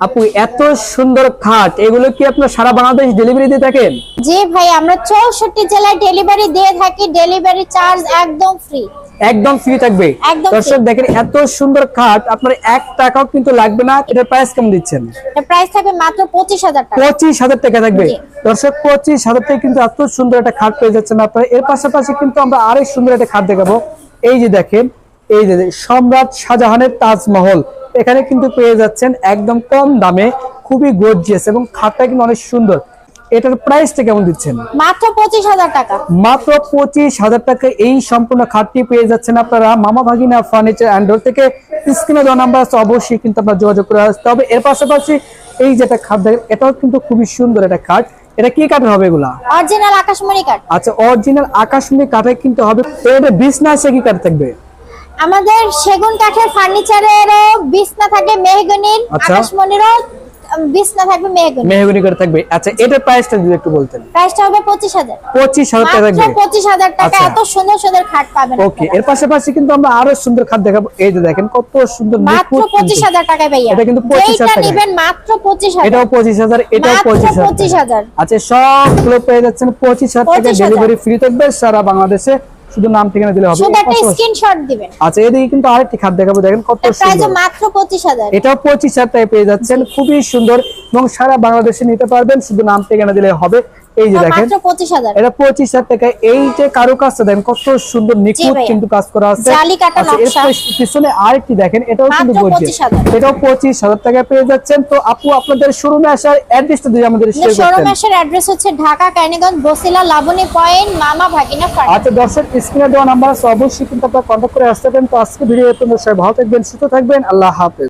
আপু এত সুন্দর খাট, এগুলো কি আপনার সারা বাংলাদেশ ডেলিভারি দিয়ে থাকেন? জি ভাই, আমরা 64 জেলায় ডেলিভারি দিয়ে থাকি। ডেলিভারি চার্জ একদম ফ্রি। একদম ফ্রি থাকবে। একদম দর্শক দেখেন এত সুন্দর খাট, আপনার 1 টাকাও কিন্তু লাগবে না। এটার প্রাইস কেমন দিচ্ছেন? এর প্রাইস থাকবে মাত্র 25,000 টাকা। 25,000 টাকা থাকবে। জি। দর্শক 25,000 টাকা কিন্তু এত সুন্দর একটা খাট পেয়ে যাচ্ছেন আপনারা। এর পাশাপাশি কিন্তু আমরা আরেক সুন্দর একটা খাট দেখাবো। এই যে দেখেন, এই যে সম্রাট শাহজাহানের তাজমহল, এখানে কিন্তু পেয়ে যাচ্ছেন একদম কম দামে, খুবই গর্জিয়াস এবং খাটটা কিন্তু অনেক সুন্দর। এটার প্রাইসটা কেমন দিচ্ছেন? মাত্র 25,000 টাকা। মাত্র 25,000 টাকা এই সম্পূর্ণ খাটটি পেয়ে যাচ্ছেন আপনারা মামা ভাগিনা ফার্নিচার এন্ড ডোর থেকে। স্ক্রিনে দেওয়া নাম্বার আছে, অবশ্যই কিন্তু আপনারা যোগাযোগ করে আসতে হবে। এর পাশাপাশি এই যেটা খাট দেখেন, এটাও কিন্তু খুবই সুন্দর একটা খাট। এটা কি কাঠের হবে এগুলা? অরিজিনাল আকাশমণি কাঠ। আচ্ছা, অরিজিনাল আকাশমণি কাঠে কিন্তু হবে। এটা বিছনা আছে কি কাঠ থাকবে? আমাদের সেগুন কাঠের ফার্নিচারেরও বিছনা থাকে মেহগনির, আচ্ছা। আকাশমণিরও বিছনা থাকবে মেহগনি। মেহগনি করে থাকবে। আচ্ছা, এটার প্রাইসটা যদি একটু বলতেন। প্রাইসটা হবে 25,000। 25,000 টাকা মাত্র থাকবে। 25,000 টাকা আচ্ছা। এত সুন্দর সুন্দর খাট পাবেন ওকে, আপনারা। এর পাশাপাশি কিন্তু আমরা আরো সুন্দর খাট দেখাবো। এই যে দেখেন কত সুন্দর মাত্র নিখুঁত কিন্তু। 25,000 টাকায় ভাইয়া। এটা কিন্তু 25,000 যেটা টাকা। নেবেন মাত্র 25,000। এটাও 25,000, এটাও মাত্র 25,000। 25,000। আচ্ছা, সবগুলো পেয়ে যাচ্ছেন 25,000 টাকা। 25,000 ডেলিভারি ফ্রি থাকবে সারা বাংলাদেশে, শুধু নাম ঠিকানা দিলে হবে। শুধু এর একটা পাশাপাশি- স্ক্রিনশট দিবেন। আচ্ছা, এদিকে কিন্তু আরেকটি খাট দেখাবো, দেখেন কত প্রাইস সুন্দর। মাত্র 25,000। এটাও 25,000 টাকায় পেয়ে যাচ্ছেন, খুবই সুন্দর এবং সারা বাংলাদেশে নিতে পারবেন, শুধু নাম ঠিকানা দিলে হবে। এই যে দেখেন, মাত্র 25,000। এটা 25,000 টাকায়। এই যে কারুকাজটা দেখেন কত সুন্দর নিখুঁত ভাইয়া। কিন্তু কাজ করা আছে। জালি কাটা আচ্ছা, এর নকশা। পিছনে আরেকটি দেখেন, এটাও কিন্তু মাত্র গর্জিয়াস। 25,000। এটাও 25,000 টাকায় পেয়ে যাচ্ছেন। তো আপু, আপনাদের শোরুমে আসার অ্যাড্রেসটা দিয়ে আমাদের শেয়ার করতেন। শোরুমের অ্যাড্রেস হচ্ছে ঢাকা কেরানীগঞ্জ বসিলা লাবণী পয়েন্ট মামা ভাগিনা ফার্নিচার। আচ্ছা দর্শক, স্ক্রিনে দেওয়া নাম্বার আছে, অবশ্যই কিন্তু আপনারা কন্ট্যাক্ট করে আসতে পারেন। তো আজকে ভিডিও পর্যন্ত সবাই ভালো থাকবেন, সুস্থ থাকবেন। আল্লাহ হাফেজ।